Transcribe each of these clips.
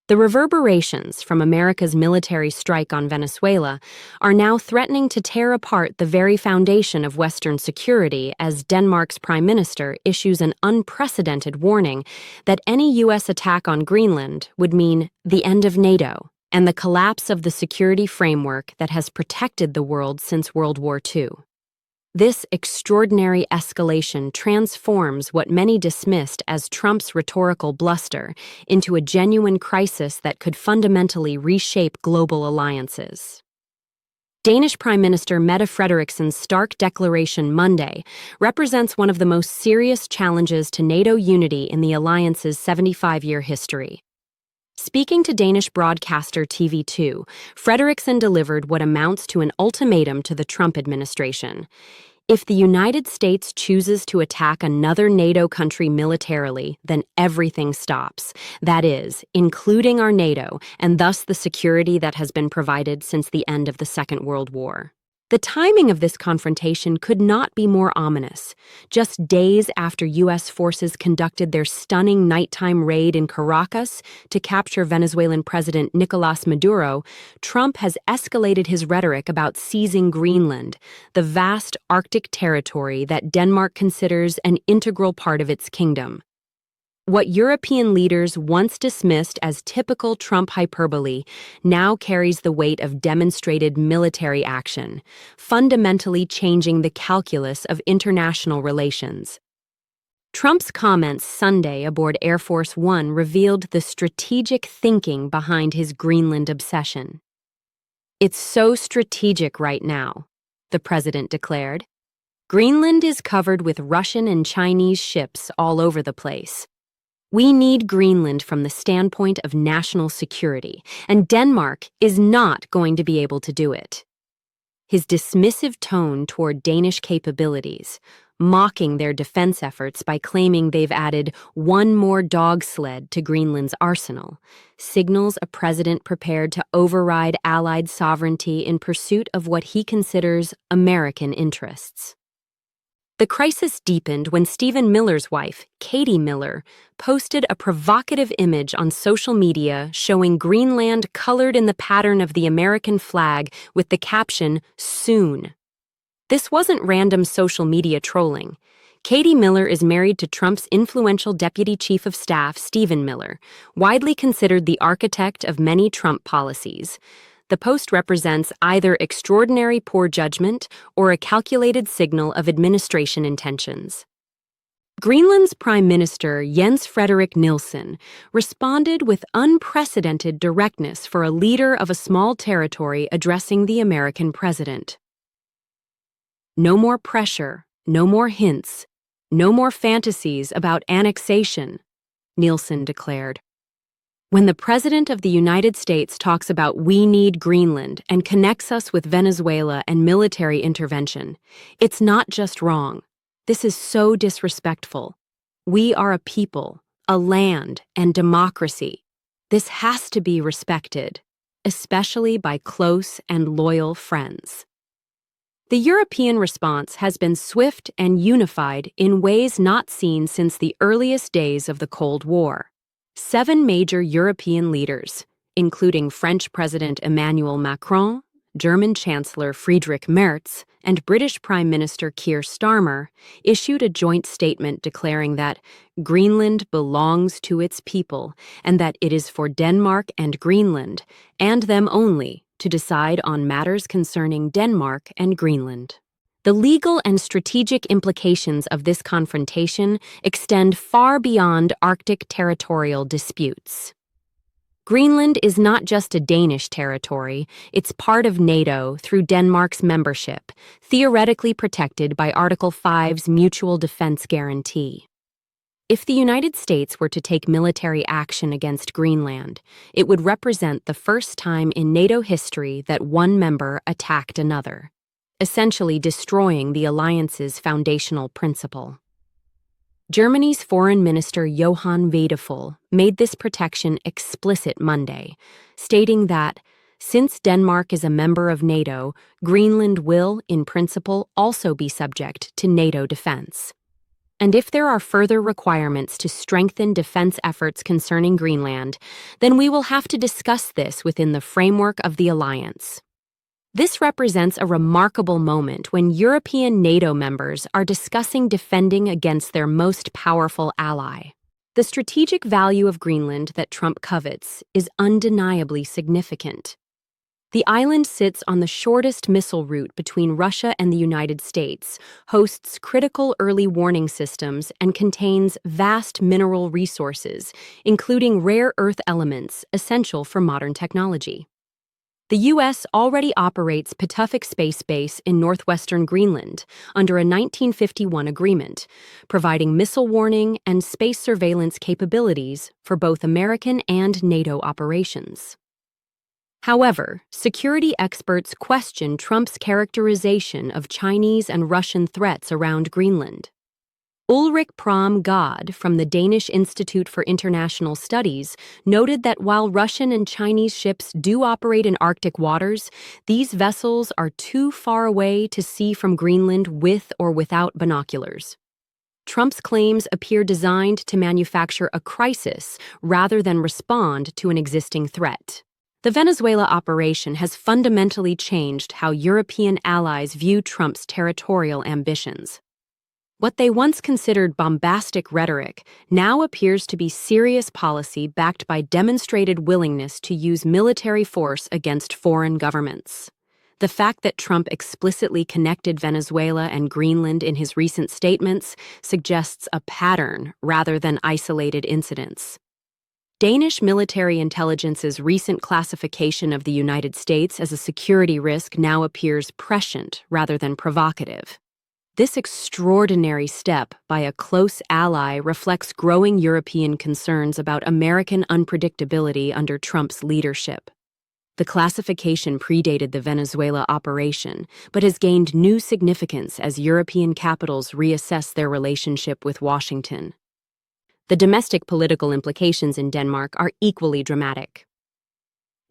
The reverberations from America's military strike on Venezuela are now threatening to tear apart the very foundation of Western security as Denmark's Prime Minister issues an unprecedented warning that any U.S. attack on Greenland would mean the end of NATO and the collapse of the security framework that has protected the world since World War II. This extraordinary escalation transforms what many dismissed as Trump's rhetorical bluster into a genuine crisis that could fundamentally reshape global alliances. Danish Prime Minister Mette Frederiksen's stark declaration Monday represents one of the most serious challenges to NATO unity in the alliance's 75-year history. Speaking to Danish broadcaster TV2, Frederiksen delivered what amounts to an ultimatum to the Trump administration. If the United States chooses to attack another NATO country militarily, then everything stops. That is, including our NATO, and thus the security that has been provided since the end of the Second World War. The timing of this confrontation could not be more ominous. Just days after U.S. forces conducted their stunning nighttime raid in Caracas to capture Venezuelan President Nicolás Maduro, Trump has escalated his rhetoric about seizing Greenland, the vast Arctic territory that Denmark considers an integral part of its kingdom. What European leaders once dismissed as typical Trump hyperbole now carries the weight of demonstrated military action, fundamentally changing the calculus of international relations. Trump's comments Sunday aboard Air Force One revealed the strategic thinking behind his Greenland obsession. "It's so strategic right now," the president declared. "Greenland is covered with Russian and Chinese ships all over the place. We need Greenland from the standpoint of national security, and Denmark is not going to be able to do it." His dismissive tone toward Danish capabilities, mocking their defense efforts by claiming they've added one more dog sled to Greenland's arsenal, signals a president prepared to override Allied sovereignty in pursuit of what he considers American interests. The crisis deepened when Stephen Miller's wife, Katie Miller, posted a provocative image on social media showing Greenland colored in the pattern of the American flag with the caption, "Soon." This wasn't random social media trolling. Katie Miller is married to Trump's influential Deputy Chief of Staff, Stephen Miller, widely considered the architect of many Trump policies. The post represents either extraordinary poor judgment or a calculated signal of administration intentions. Greenland's Prime Minister Jens Frederik Nielsen responded with unprecedented directness for a leader of a small territory addressing the American president. "No more pressure, no more hints, no more fantasies about annexation," Nielsen declared. "When the President of the United States talks about we need Greenland and connects us with Venezuela and military intervention, it's not just wrong. This is so disrespectful. We are a people, a land, and democracy. This has to be respected, especially by close and loyal friends." The European response has been swift and unified in ways not seen since the earliest days of the Cold War. 7 major European leaders, including French President Emmanuel Macron, German Chancellor Friedrich Merz, and British Prime Minister Keir Starmer, issued a joint statement declaring that Greenland belongs to its people and that it is for Denmark and Greenland, and them only, to decide on matters concerning Denmark and Greenland. The legal and strategic implications of this confrontation extend far beyond Arctic territorial disputes. Greenland is not just a Danish territory, it's part of NATO through Denmark's membership, theoretically protected by Article 5's Mutual Defense Guarantee. If the United States were to take military action against Greenland, it would represent the first time in NATO history that one member attacked another, essentially destroying the alliance's foundational principle. Germany's Foreign Minister Johann Vadeful made this protection explicit Monday, stating that, since Denmark is a member of NATO, Greenland will, in principle, also be subject to NATO defense. And if there are further requirements to strengthen defense efforts concerning Greenland, then we will have to discuss this within the framework of the alliance. This represents a remarkable moment when European NATO members are discussing defending against their most powerful ally. The strategic value of Greenland that Trump covets is undeniably significant. The island sits on the shortest missile route between Russia and the United States, hosts critical early warning systems, and contains vast mineral resources, including rare earth elements essential for modern technology. The U.S. already operates Pituffik Space Base in northwestern Greenland under a 1951 agreement, providing missile warning and space surveillance capabilities for both American and NATO operations. However, security experts question Trump's characterization of Chinese and Russian threats around Greenland. Ulrik Pram God from the Danish Institute for International Studies noted that while Russian and Chinese ships do operate in Arctic waters, these vessels are too far away to see from Greenland with or without binoculars. Trump's claims appear designed to manufacture a crisis rather than respond to an existing threat. The Venezuela operation has fundamentally changed how European allies view Trump's territorial ambitions. What they once considered bombastic rhetoric now appears to be serious policy backed by demonstrated willingness to use military force against foreign governments. The fact that Trump explicitly connected Venezuela and Greenland in his recent statements suggests a pattern rather than isolated incidents. Danish military intelligence's recent classification of the United States as a security risk now appears prescient rather than provocative. This extraordinary step by a close ally reflects growing European concerns about American unpredictability under Trump's leadership. The classification predated the Venezuela operation, but has gained new significance as European capitals reassess their relationship with Washington. The domestic political implications in Denmark are equally dramatic.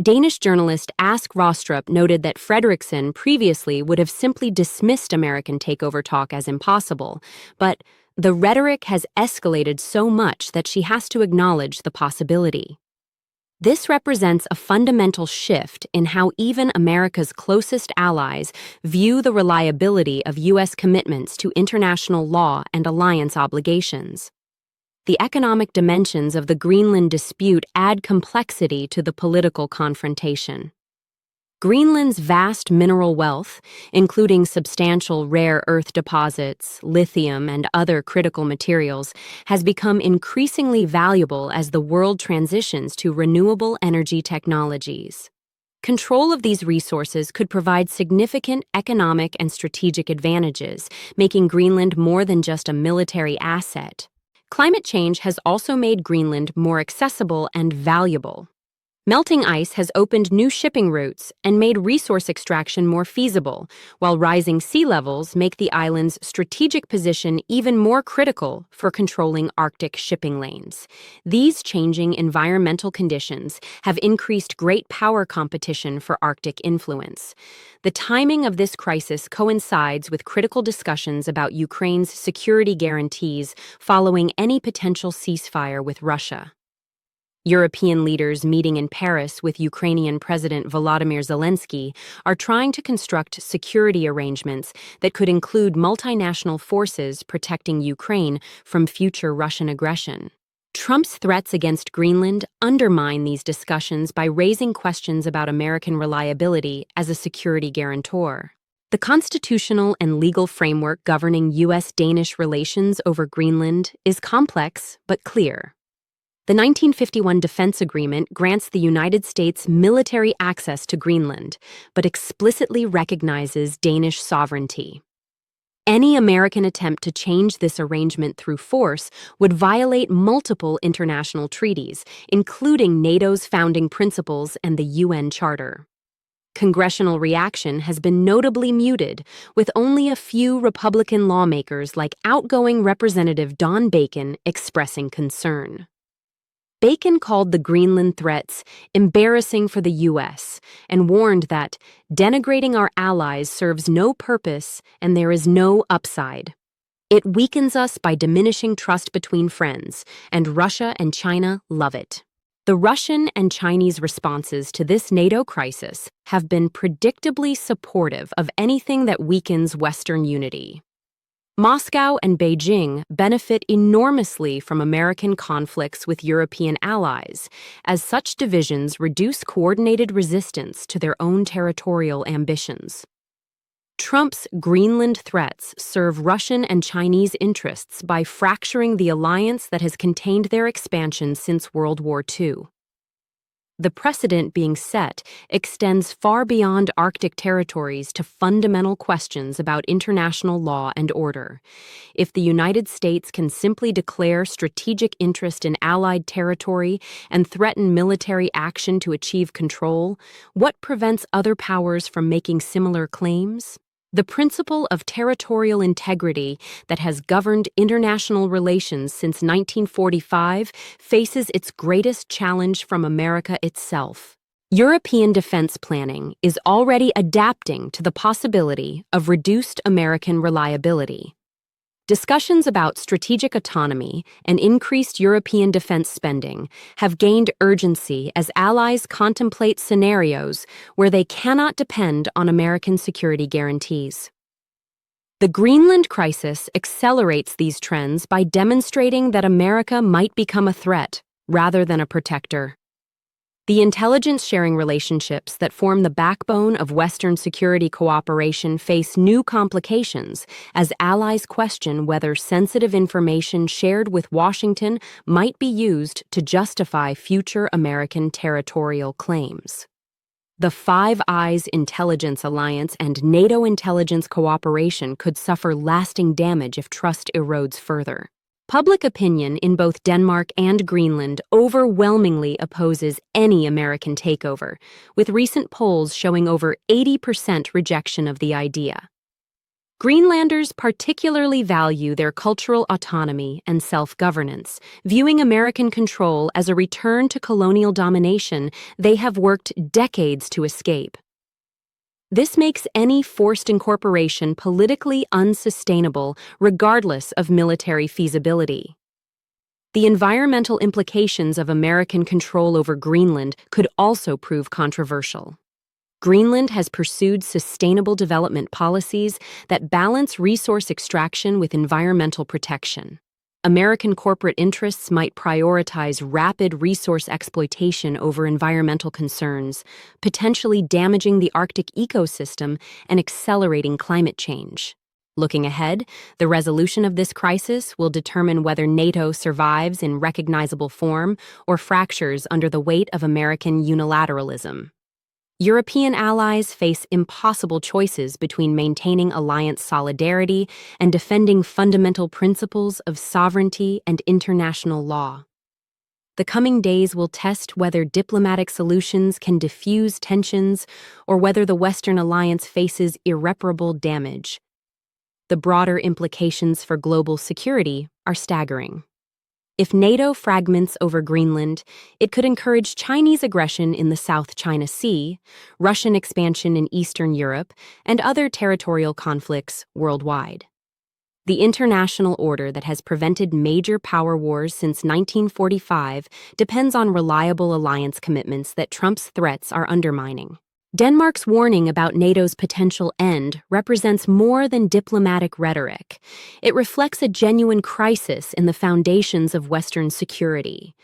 Danish journalist Ask Rostrup noted that Frederiksen previously would have simply dismissed American takeover talk as impossible, but the rhetoric has escalated so much that she has to acknowledge the possibility. This represents a fundamental shift in how even America's closest allies view the reliability of U.S. commitments to international law and alliance obligations. The economic dimensions of the Greenland dispute add complexity to the political confrontation. Greenland's vast mineral wealth, including substantial rare earth deposits, lithium, and other critical materials, has become increasingly valuable as the world transitions to renewable energy technologies. Control of these resources could provide significant economic and strategic advantages, making Greenland more than just a military asset. Climate change has also made Greenland more accessible and valuable. Melting ice has opened new shipping routes and made resource extraction more feasible, while rising sea levels make the island's strategic position even more critical for controlling Arctic shipping lanes. These changing environmental conditions have increased great power competition for Arctic influence. The timing of this crisis coincides with critical discussions about Ukraine's security guarantees following any potential ceasefire with Russia. European leaders meeting in Paris with Ukrainian President Volodymyr Zelensky are trying to construct security arrangements that could include multinational forces protecting Ukraine from future Russian aggression. Trump's threats against Greenland undermine these discussions by raising questions about American reliability as a security guarantor. The constitutional and legal framework governing U.S.-Danish relations over Greenland is complex but clear. The 1951 Defense Agreement grants the United States military access to Greenland, but explicitly recognizes Danish sovereignty. Any American attempt to change this arrangement through force would violate multiple international treaties, including NATO's founding principles and the UN Charter. Congressional reaction has been notably muted, with only a few Republican lawmakers like outgoing Representative Don Bacon expressing concern. Bacon called the Greenland threats embarrassing for the U.S. and warned that denigrating our allies serves no purpose and there is no upside. It weakens us by diminishing trust between friends, and Russia and China love it. The Russian and Chinese responses to this NATO crisis have been predictably supportive of anything that weakens Western unity. Moscow and Beijing benefit enormously from American conflicts with European allies, as such divisions reduce coordinated resistance to their own territorial ambitions. Trump's Greenland threats serve Russian and Chinese interests by fracturing the alliance that has contained their expansion since World War II. The precedent being set extends far beyond Arctic territories to fundamental questions about international law and order. If the United States can simply declare strategic interest in allied territory and threaten military action to achieve control, what prevents other powers from making similar claims? The principle of territorial integrity that has governed international relations since 1945 faces its greatest challenge from America itself. European defense planning is already adapting to the possibility of reduced American reliability. Discussions about strategic autonomy and increased European defense spending have gained urgency as allies contemplate scenarios where they cannot depend on American security guarantees. The Greenland crisis accelerates these trends by demonstrating that America might become a threat rather than a protector. The intelligence-sharing relationships that form the backbone of Western security cooperation face new complications as allies question whether sensitive information shared with Washington might be used to justify future American territorial claims. The Five Eyes Intelligence Alliance and NATO intelligence cooperation could suffer lasting damage if trust erodes further. Public opinion in both Denmark and Greenland overwhelmingly opposes any American takeover, with recent polls showing over 80% rejection of the idea. Greenlanders particularly value their cultural autonomy and self-governance, viewing American control as a return to colonial domination they have worked decades to escape. This makes any forced incorporation politically unsustainable, regardless of military feasibility. The environmental implications of American control over Greenland could also prove controversial. Greenland has pursued sustainable development policies that balance resource extraction with environmental protection. American corporate interests might prioritize rapid resource exploitation over environmental concerns, potentially damaging the Arctic ecosystem and accelerating climate change. Looking ahead, the resolution of this crisis will determine whether NATO survives in recognizable form or fractures under the weight of American unilateralism. European allies face impossible choices between maintaining alliance solidarity and defending fundamental principles of sovereignty and international law. The coming days will test whether diplomatic solutions can diffuse tensions or whether the Western alliance faces irreparable damage. The broader implications for global security are staggering. If NATO fragments over Greenland, it could encourage Chinese aggression in the South China Sea, Russian expansion in Eastern Europe, and other territorial conflicts worldwide. The international order that has prevented major power wars since 1945 depends on reliable alliance commitments that Trump's threats are undermining. Denmark's warning about NATO's potential end represents more than diplomatic rhetoric. It reflects a genuine crisis in the foundations of Western security.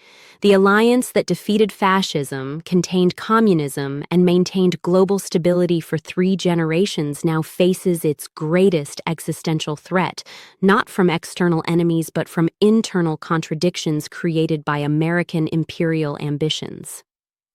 The alliance that defeated fascism, contained communism, and maintained global stability for 3 generations now faces its greatest existential threat, not from external enemies but from internal contradictions created by American imperial ambitions.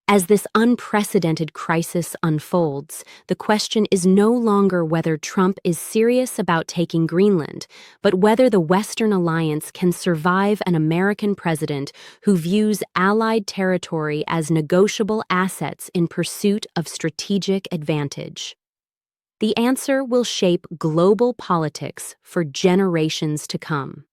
As this unprecedented crisis unfolds, the question is no longer whether Trump is serious about taking Greenland, but whether the Western alliance can survive an American president who views allied territory as negotiable assets in pursuit of strategic advantage. The answer will shape global politics for generations to come.